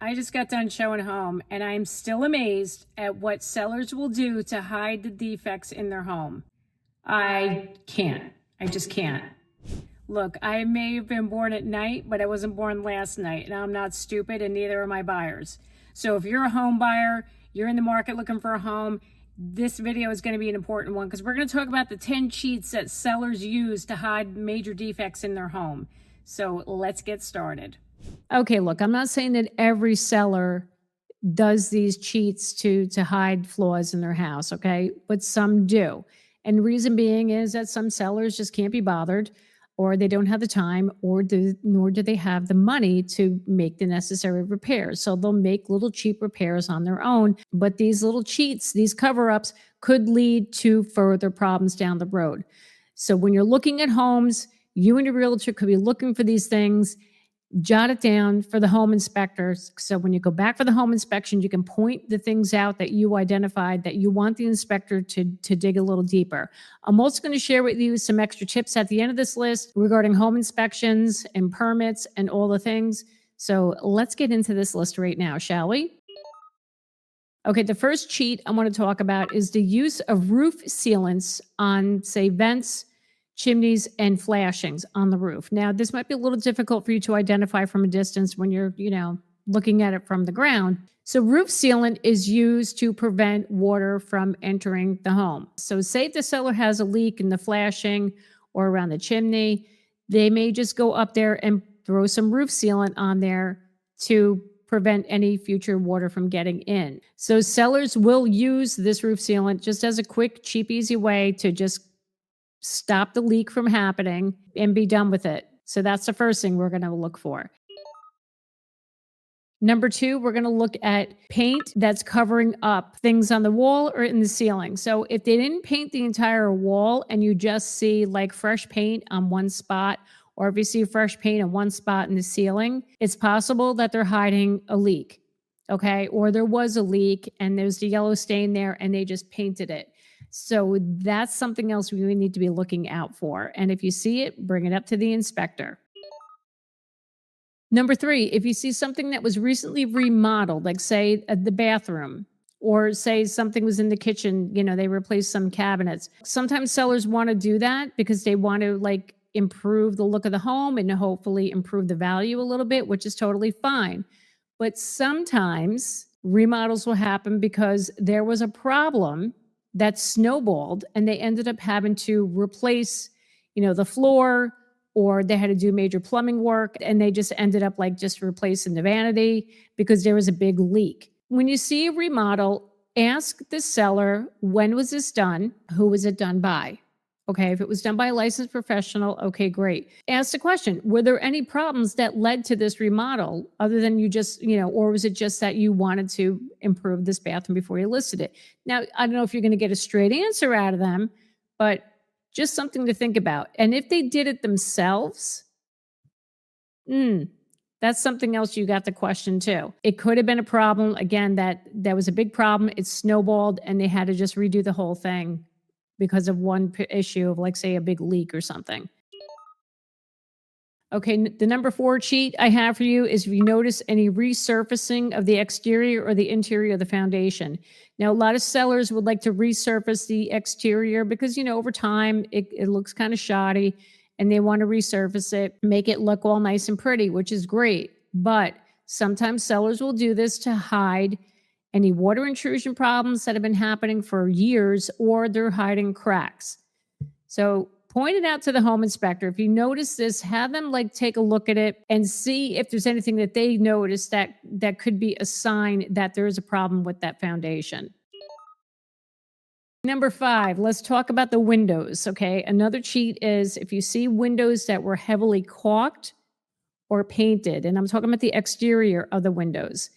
I just got done showing a home, and I'm still amazed at what sellers will do to hide the defects in their home. I can't. I just can't. Look, I may have been born at night, but I wasn't born last night, and I'm not stupid, and neither are my buyers. So if you're a home buyer, you're in the market looking for a home, this video is going to be an important one because we're going to talk about the 10 cheats that sellers use to hide major defects in their home. So let's get started. Okay, look, I'm not saying that every seller does these cheats to hide flaws in their house, okay? But some do. And the reason being is that some sellers just can't be bothered, or they don't have the time, nor do they have the money to make the necessary repairs. So they'll make little cheap repairs on their own. But these little cheats, these cover-ups, could lead to further problems down the road. So when you're looking at homes, you and your realtor could be looking for these things. Jot it down for the home inspectors. So when you go back for the home inspection, you can point the things out that you identified that you want the inspector to dig a little deeper. I'm also going to share with you some extra tips at the end of this list regarding home inspections and permits and all the things. So let's get into this list right now, shall we? Okay, the first cheat I want to talk about is the use of roof sealants on, say, vents, chimneys, and flashings on the roof. Now, this might be a little difficult for you to identify from a distance when you're, looking at it from the ground. So roof sealant is used to prevent water from entering the home. So say if the seller has a leak in the flashing or around the chimney, they may just go up there and throw some roof sealant on there to prevent any future water from getting in. So sellers will use this roof sealant just as a quick, cheap, easy way to just stop the leak from happening and be done with it. So that's the first thing we're going to look for. Number two, we're going to look at paint that's covering up things on the wall or in the ceiling. So if they didn't paint the entire wall and you just see like fresh paint on one spot, or if you see fresh paint on one spot in the ceiling, it's possible that they're hiding a leak. Okay. Or there was a leak and there's the yellow stain there and they just painted it. So that's something else we need to be looking out for. And if you see it, bring it up to the inspector. Number three, if you see something that was recently remodeled, like say the bathroom, or say something was in the kitchen, they replaced some cabinets. Sometimes sellers want to do that because they want to improve the look of the home and hopefully improve the value a little bit, which is totally fine. But sometimes remodels will happen because there was a problem that snowballed and they ended up having to replace, the floor, or they had to do major plumbing work and they just ended up just replacing the vanity because there was a big leak. When you see a remodel, ask the seller, when was this done? Who was it done by? Okay, if it was done by a licensed professional, okay, great. Ask the question, were there any problems that led to this remodel other than you just, or was it just that you wanted to improve this bathroom before you listed it? Now, I don't know if you're going to get a straight answer out of them, but just something to think about. And if they did it themselves, that's something else you got to question too. It could have been a problem, again, that was a big problem. It snowballed and they had to just redo the whole thing because of one issue of say a big leak or something. Okay, the number 4 cheat I have for you is if you notice any resurfacing of the exterior or the interior of the foundation. Now, a lot of sellers would like to resurface the exterior because, over time it looks kind of shoddy and they want to resurface it, make it look all nice and pretty, which is great. But sometimes sellers will do this to hide any water intrusion problems that have been happening for years, or they're hiding cracks. So point it out to the home inspector. If you notice this, have them take a look at it and see if there's anything that they notice that could be a sign that there is a problem with that foundation. Number 5, let's talk about the windows. Okay. Another cheat is if you see windows that were heavily caulked or painted, and I'm talking about the exterior of the windows.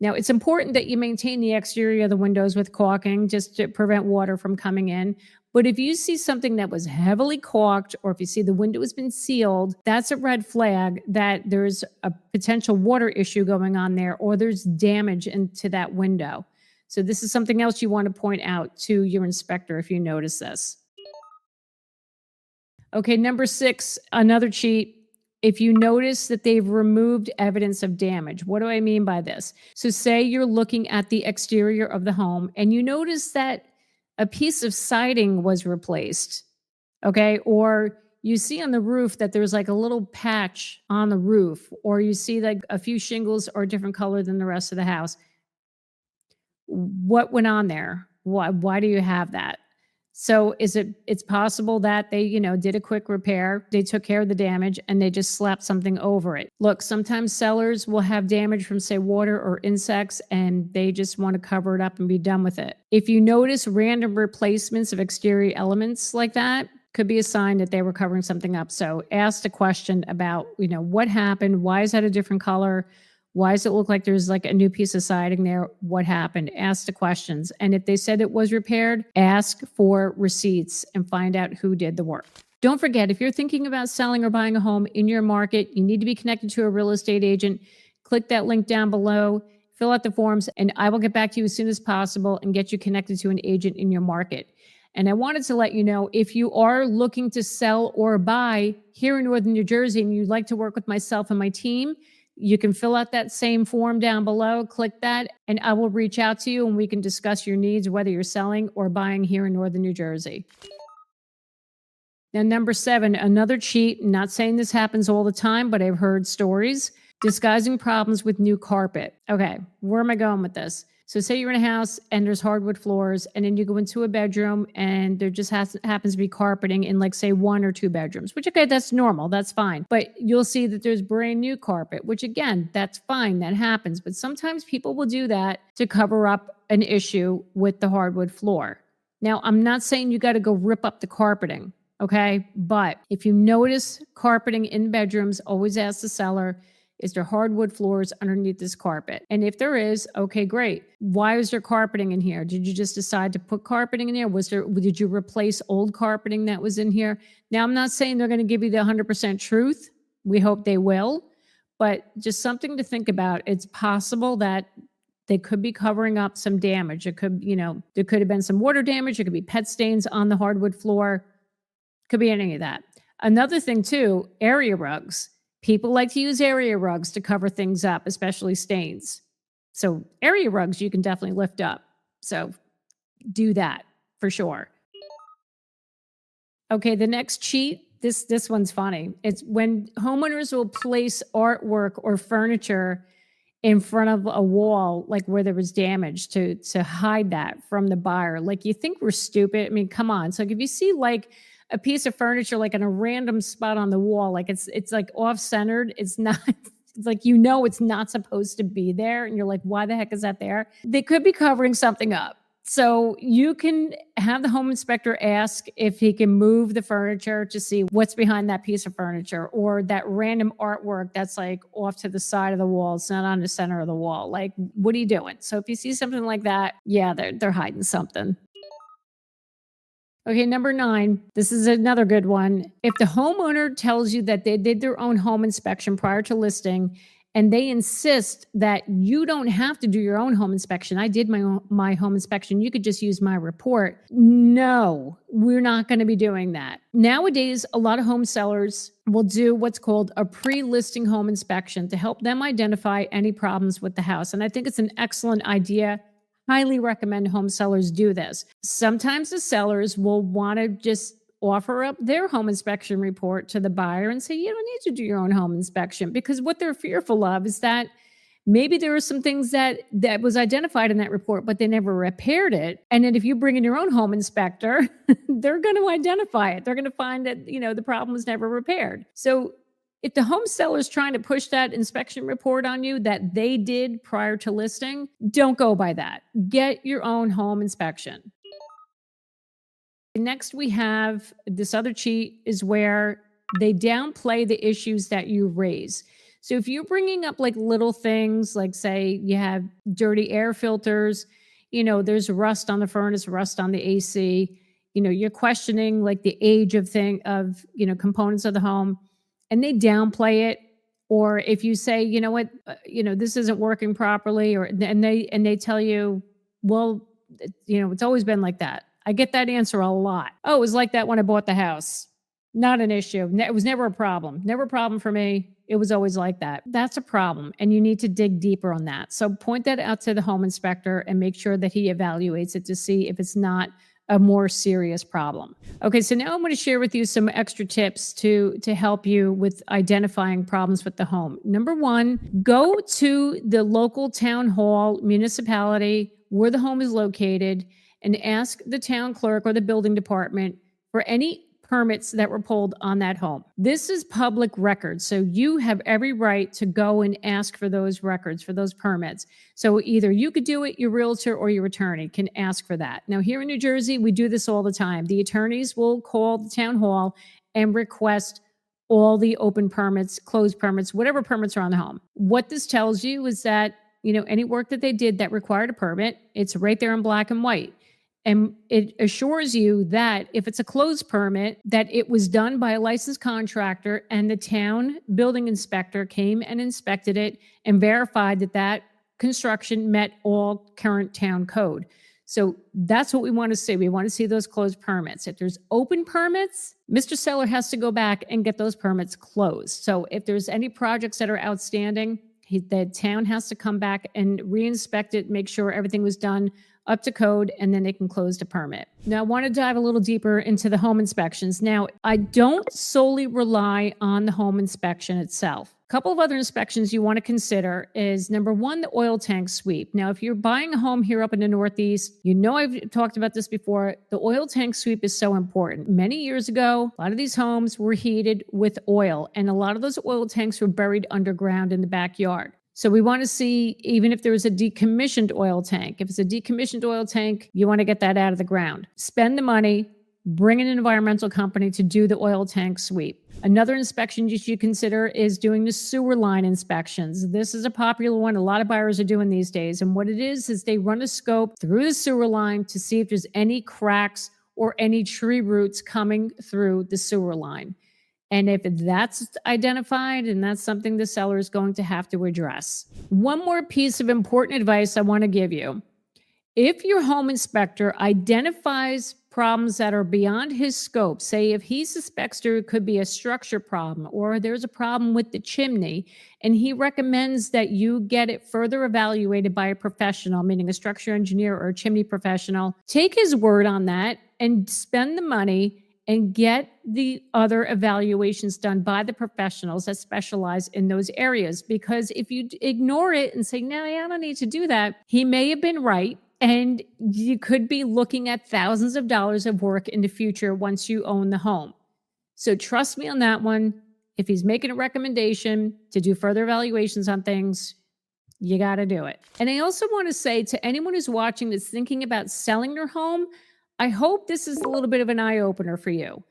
Now, it's important that you maintain the exterior of the windows with caulking just to prevent water from coming in. But if you see something that was heavily caulked, or if you see the window has been sealed, that's a red flag that there's a potential water issue going on there, or there's damage into that window. So this is something else you want to point out to your inspector if you notice this. Okay, number 6, another cheat If you notice that they've removed evidence of damage, what do I mean by this? So say you're looking at the exterior of the home and you notice that a piece of siding was replaced, okay? Or you see on the roof that there's like a little patch on the roof, or you see like a few shingles are a different color than the rest of the house. What went on there? Why do you have that? So it's possible that they, did a quick repair, they took care of the damage and they just slapped something over it. Look, sometimes sellers will have damage from say water or insects and they just want to cover it up and be done with it. If you notice random replacements of exterior elements like that, could be a sign that they were covering something up. So ask the question about, what happened? Why is that a different color? Why does it look like there's like a new piece of siding there? What happened? Ask the questions. And if they said it was repaired, ask for receipts and find out who did the work. Don't forget, if you're thinking about selling or buying a home in your market, you need to be connected to a real estate agent. Click that link down below, fill out the forms, and I will get back to you as soon as possible and get you connected to an agent in your market. And I wanted to let you know, if you are looking to sell or buy here in Northern New Jersey and you'd like to work with myself and my team, you can fill out that same form down below, click that, and I will reach out to you and we can discuss your needs, whether you're selling or buying here in Northern New Jersey. Now, number 7, another cheat. Not saying this happens all the time, but I've heard stories. Disguising problems with new carpet. Okay, where am I going with this? So say you're in a house and there's hardwood floors, and then you go into a bedroom and there just happens to be carpeting in like say 1 or 2 bedrooms, which, okay, that's normal. That's fine. But you'll see that there's brand new carpet, which again, that's fine. That happens. But sometimes people will do that to cover up an issue with the hardwood floor. Now, I'm not saying you got to go rip up the carpeting, okay? But if you notice carpeting in bedrooms, always ask the seller, is there hardwood floors underneath this carpet? And if there is, okay, great. Why is there carpeting in here? Did you just decide to put carpeting in there? Did you replace old carpeting that was in here? Now, I'm not saying they're going to give you the 100% truth. We hope they will, but just something to think about. It's possible that they could be covering up some damage. It could, there could have been some water damage. It could be pet stains on the hardwood floor. Could be any of that. Another thing too, area rugs. People like to use area rugs to cover things up, especially stains. So area rugs you can definitely lift up. So do that for sure. Okay, the next cheat, this one's funny. It's when homeowners will place artwork or furniture in front of a wall, like where there was damage, to hide that from the buyer. Like, you think we're stupid? I mean, come on. So if you see like a piece of furniture like in a random spot on the wall, like it's like off-centered, it's not, it's like, it's not supposed to be there, and you're like, why the heck is that there? They could be covering something up. So you can have the home inspector ask if he can move the furniture to see what's behind that piece of furniture, or that random artwork that's like off to the side of the wall. It's not on the center of the wall. Like, what are you doing? So if you see something like that, yeah, they're hiding something. Okay, number 9, this is another good one. If the homeowner tells you that they did their own home inspection prior to listing, and they insist that you don't have to do your own home inspection. I did my home inspection. You could just use my report. No, we're not going to be doing that. Nowadays, a lot of home sellers will do what's called a pre-listing home inspection to help them identify any problems with the house. And I think it's an excellent idea. Highly recommend home sellers do this. Sometimes the sellers will want to just offer up their home inspection report to the buyer and say, you don't need to do your own home inspection, because what they're fearful of is that maybe there are some things that was identified in that report, but they never repaired it. And then if you bring in your own home inspector, they're going to identify it. They're going to find that, the problem was never repaired. So if the home seller is trying to push that inspection report on you that they did prior to listing, don't go by that. Get your own home inspection. Next, we have this other cheat is where they downplay the issues that you raise. So if you're bringing up like little things, like say you have dirty air filters, there's rust on the furnace, rust on the AC, you're questioning like the age of components of the home, and they downplay it. Or if you say, this isn't working properly, and they tell you, well, it's always been like that. I get that answer a lot. Oh, it was like that when I bought the house. Not an issue. It was never a problem. Never a problem for me. It was always like that. That's a problem, and you need to dig deeper on that. So point that out to the home inspector and make sure that he evaluates it to see if it's not a more serious problem. Okay, so now I'm going to share with you some extra tips to help you with identifying problems with the home. Number one, go to the local town hall, municipality, where the home is located, and ask the town clerk or the building department for any permits that were pulled on that home. This is public record, so you have every right to go and ask for those records, for those permits. So either you could do it, your realtor or your attorney can ask for that. Now here in New Jersey, we do this all the time. The attorneys will call the town hall and request all the open permits, closed permits, whatever permits are on the home. What this tells you is that, any work that they did that required a permit, it's right there in black and white. And it assures you that if it's a closed permit, that it was done by a licensed contractor and the town building inspector came and inspected it and verified that that construction met all current town code. So that's what we want to see. We want to see those closed permits. If there's open permits, Mr. Seller has to go back and get those permits closed. So if there's any projects that are outstanding, the town has to come back and re-inspect it, make sure everything was done up to code, and then they can close the permit. Now, I want to dive a little deeper into the home inspections. Now, I don't solely rely on the home inspection itself. A couple of other inspections you want to consider is, number one, the oil tank sweep. Now, if you're buying a home here up in the Northeast, I've talked about this before, the oil tank sweep is so important. Many years ago, a lot of these homes were heated with oil, and a lot of those oil tanks were buried underground in the backyard. So we want to see, even if there's a decommissioned oil tank, if it's a decommissioned oil tank, you want to get that out of the ground. Spend the money, bring an environmental company to do the oil tank sweep. Another inspection you should consider is doing the sewer line inspections. This is a popular one. A lot of buyers are doing these days. And what it is they run a scope through the sewer line to see if there's any cracks or any tree roots coming through the sewer line. And if that's identified, and that's something the seller is going to have to address. One more piece of important advice I want to give you. If your home inspector identifies problems that are beyond his scope, say if he suspects there could be a structure problem or there's a problem with the chimney, and he recommends that you get it further evaluated by a professional, meaning a structure engineer or a chimney professional, take his word on that and spend the money and get the other evaluations done by the professionals that specialize in those areas. Because if you ignore it and say, no, I don't need to do that, he may have been right. And you could be looking at thousands of dollars of work in the future once you own the home. So trust me on that one. If he's making a recommendation to do further evaluations on things, you got to do it. And I also want to say to anyone who's watching that's thinking about selling their home, I hope this is a little bit of an eye-opener for you.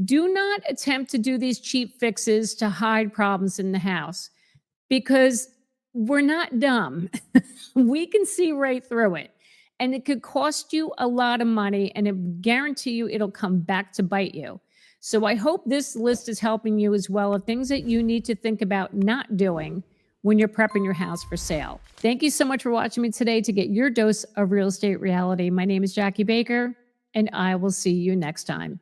Do not attempt to do these cheap fixes to hide problems in the house, because we're not dumb. We can see right through it. And it could cost you a lot of money, and I guarantee you it'll come back to bite you. So I hope this list is helping you as well of things that you need to think about not doing when you're prepping your house for sale. Thank you so much for watching me today to get your dose of real estate reality. My name is Jackie Baker, and I will see you next time.